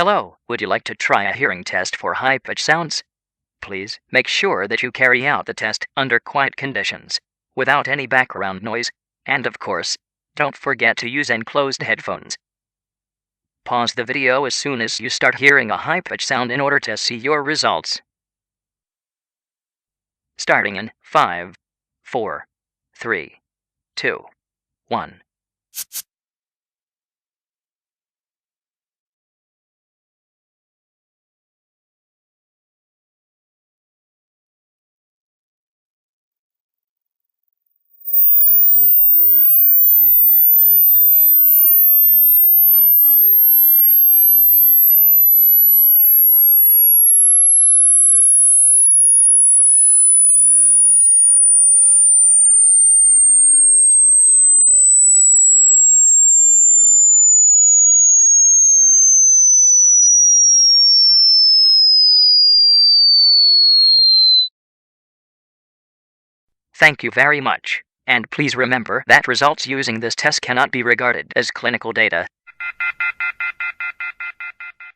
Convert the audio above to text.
Hello, would you like to try a hearing test for high-pitched sounds? Please make sure that you carry out the test under quiet conditions, without any background noise, and of course, don't forget to use enclosed headphones. Pause the video as soon as you start hearing a high-pitched sound in order to see your results. Starting in 5, 4, 3, 2, 1. Thank you very much, and please remember that results using this test cannot be regarded as clinical data.